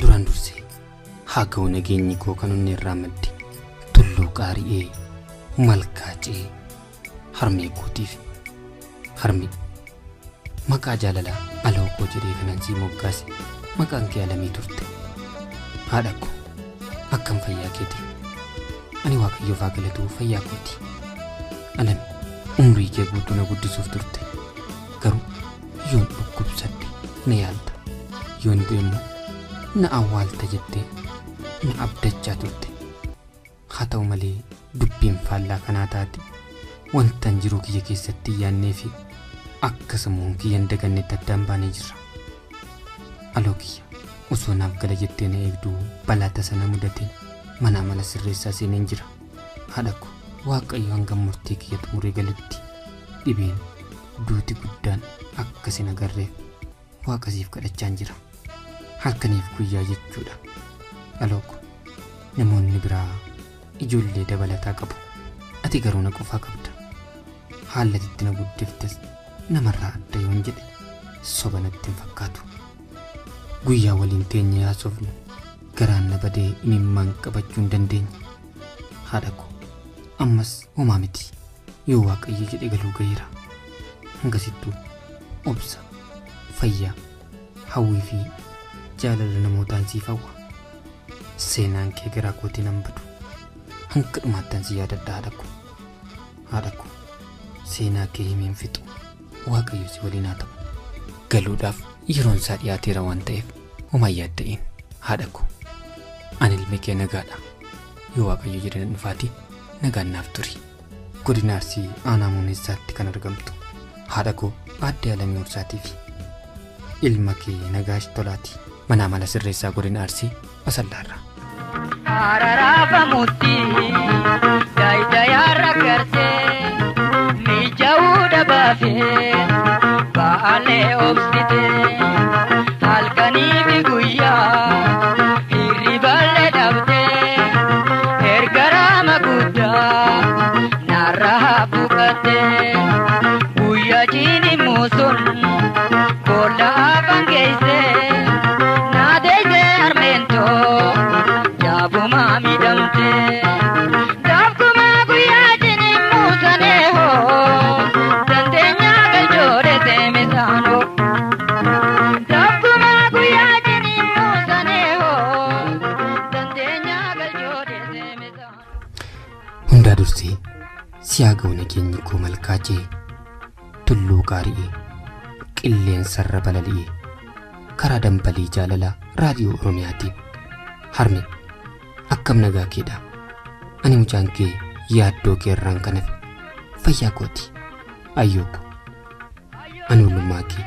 duraan dursee haaga'u nageenyi koo kan onni irraa madde tulluu qaari'ee malkaacee harmee kootiif harmi maqaa jaalalaa aloo koo jedhee finansii moggaase maqaan kee Alamii turte. haadha koo akkam fayyaa keeti. ani Waaqayyoof haa galatu fayyaa kooti. Alamii umrii kee guutuu na guddisuuf turte. garuu yoon dhukkubsadde na yaalta, yoon deemu na awwaalta jettee na abdachaa turte. haa ta'u malee dubbiin faallaa kanaa taate wantan jiruu kiyya keessatti yaannee fi akka sammuun kiyyan dagannetti addaan baanee jirra. aloo kiyya osoo naaf gala jettee na eegduu balaa tasa na mudateen mana amala sirreessaa seeneen jira. haadha koo Waaqayyo hanga murtii kiyya xumuree galutti dhibeen duuti guddaan akkasin agarreef Waaqasiif kadhachaan jira. halkaniif guyyaa jechuudha. aloo koo namoonni biraa ijoollee dabalataa qabu, ati garuu na qofaa qabda. haalatitti na guddiftes namarraa adda yoon jedhe soba natti hin fakkaatu. guyyaa waliin teenye haasofnu garaan na badee imimmaan qabachuu hin dandeenye. haadha koo ammas homaa miti, yoo Waaqayyo jedhe galuu gaheera. hangasittuu obsa, fayyaa, hawwii fi jaalala namootaan siif hawwa. seenaan kee garaa kootiin hin badu, hanga dhumaattan si yaadadha haadha koo. haadha koo seenaa kee himiin fixu, Waaqayyo si waliin haa ta'u. galuudhaaf yeroon isaa dhiyaateera waan ta'eef homaa yaadda'in. haadha koo ani ilmi kee nagaadha, yoo Waaqayyo jedhe nan dhufaatii nagaan naaf turi. godina Arsii aanaa Muumeessaatti kan argamtu haadha koo aadde Alamii Ursaatii fi ilma kee Nagaash Tolaati, mana amala sirreessaa godina Arsii Asallaarraa. Ararafa muti daya rakarte ni jauda bafe baale obsite halkani biguya iribale dabte ergarama gudda naraha bukate buya jini musun kola bangeise nadeze armento mami damte dabkuma guya jini musane ho dantenya galjore te misano dabkuma guya jini musane ho dantenya galjore te misano. hundaa dursee siyaa ga'u nageenyi koo malkaacee tulluu qaari'ee qilleensarra balali'ee karaa dambalii jaalalaa raadiyoo Oromiyaatiin harme akkam nagaa keedha. ani mucaan kee yaaddoo kee irraan kan hafe fayyaa kooti. ayyoo ko ani ollummaa kee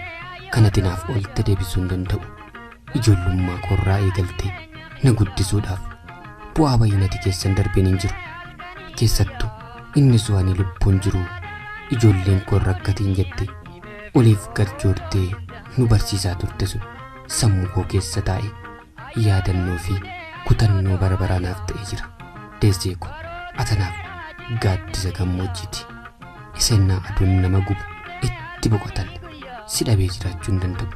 kanatti naaf ooltee deebisuu hin danda'u. ijoollummaa koorraa eegaltee na guddisuudhaaf bu'aa baay'inati keessan darbeen hin jiru. keessattuu inni su'anii lubbuun jiru ijoolleen koo rakkatiin jettee oliif garjoortee nu barsiisaa turte sun sammuu koo keessa taa'e yaadannoo fi kutannoo barabaraanaaf ta'ee jira. deessee koo atanaaf gaaddisa gammoojjiiti. isennaa aduun nama gubu itti boqotan si dhabee jiraachuu hin danda'u.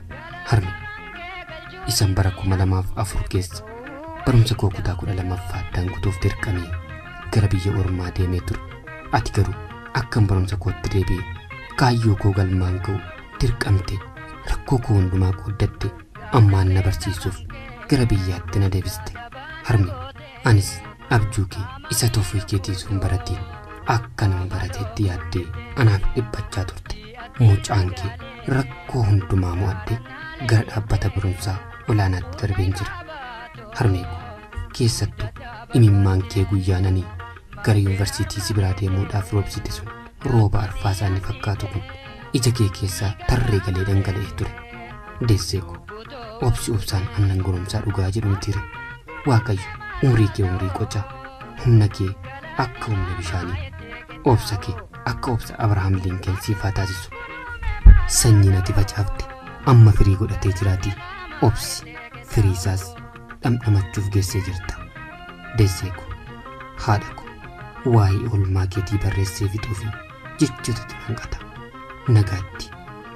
harmi isan bara 2004 keessa barumsa koo kutaa 12ffaa addaan kutuuf dirqamee gara biyya ormaa deemee ture. ati garuu akkam barumsa kootti deebi'ee kaayyoo koo galmaan ga'u dirqamte rakkoo koo hundumaa qooddatte ammaan na barsiisuuf gara biyyaatti na deebiste. harmi anis abjuu kee isa tofii keetii sun baratiin akka nama barateetti yaaddee anaaf dhiphachaa turte. mucaan kee rakkoo hundumaa mo'addee gara dhaabbata barumsaa olaanaatti darbeen jira. harmee koo keessattuu imimmaan kee guyyaananii gara yuunivarsiitii si biraa deemuudhaaf roobsite sun rooba arfaasaa ni fakkaatu kun ija kee keessaa tarree galee dhangala'ee ture. deessee koo obsi obsaan aannan goromsaa dhugaa jedhu mitiire. Waaqayyo umrii kee umrii qocaa, humna kee akka humna bishaanii, obsa kee akka obsa Abrahaam Lincoln siif haa taasisu. sanyiin ati facaafte amma firii godhatee jiraatii obsi firii isaas dhamdhamachuuf geessee jirta. deessee koo haadha koo waa'ee oolmaa keetii barreessee fixuu fi jechootatti hanqata. nagaatti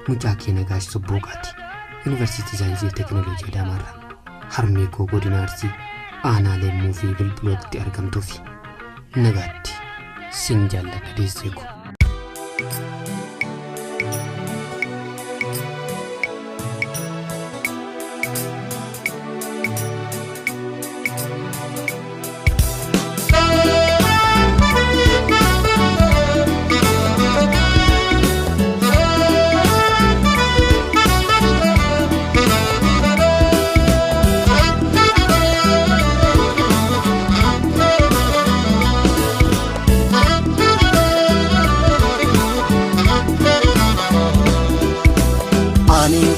mucaa kee Nagaash Sobbooqaati, yuunivarsiitii saayinsii teekinooloojii Adaamaarraa. harmee koo godina Arsii aanaa Leemmuu fi Bilbilootti argamtuufi nagaatti sin jaalladha deessee koo.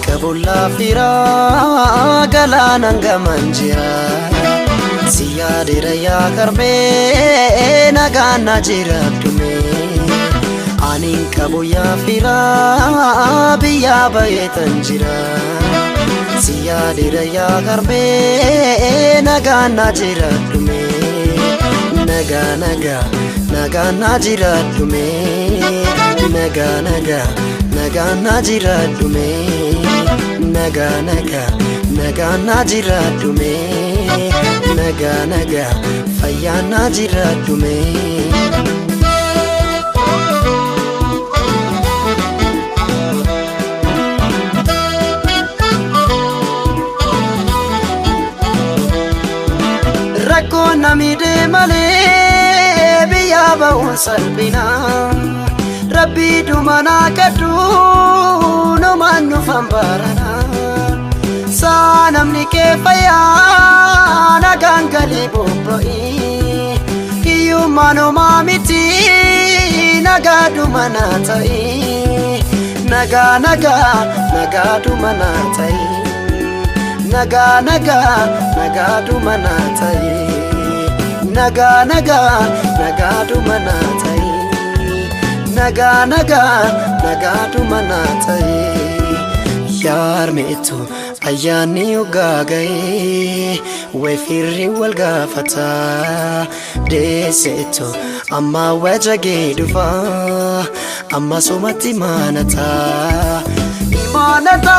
Kabola fira galana ngamanjira siya dira ya karbe nagana jira tume anin kaboya fira biya bayetanjira siya dira ya karbe nagana jira tume nagana jira tume nagana jira tume nagana jira tume naga fayyana jira tume rakko namide male biya ba'un salbina rabbi dumana kadu no manu fambarana sanamni ke faya nagangali bomboi iyumano mamiti nagadu manatai nagadu manatai nagadu manatai nagadu manatai nagadu manatai yar meetu ayani ugagae we firri wal gafata desetu amma wajage dufa amma sumati imanata imanata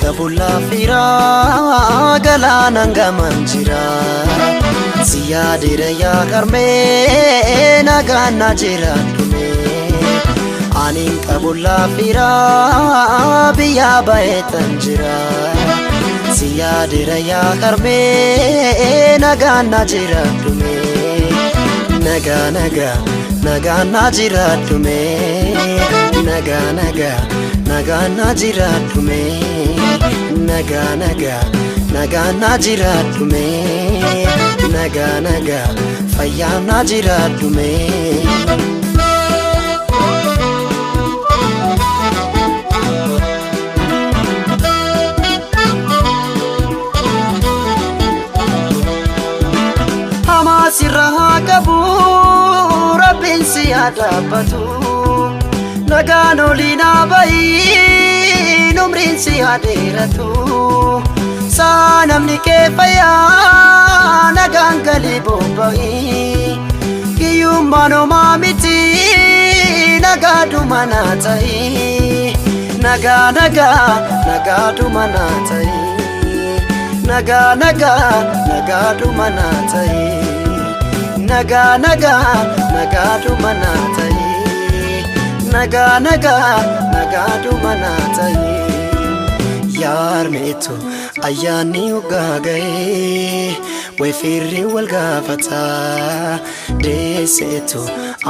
Kabola fira galana ngamanjira siya dira ya karme nagana jira tume anin kabola fira biya bayetanjira siya dira ya karme nagana jira tume nagana jira tume nagana jira tume nagana jira tume fayyana jira tume hamasirra qabu rabbin siyadabatu nagano lina bai numrin siyaderatu sanamni ke faya nagangali bombai kiyumano mamiti nagadu manatai nagadu manatai nagadu manatai nagadu manatai nagadu manatai yar meetu ayani ugagae we firri wal gafata desetu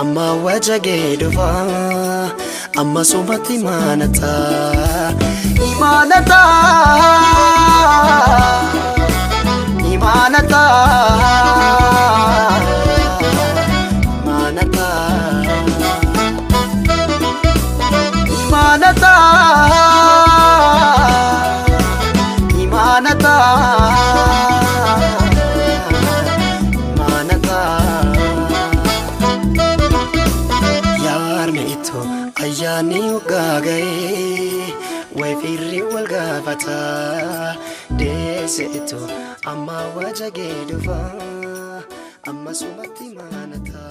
amma wajage dufa amma sumati manata imanata imanata imanata imanata imanata imanata yaarme ito ayyaani ugaagaye way firri wal gaafata deesse ito amma wajagee dhufa amma sumatti imanata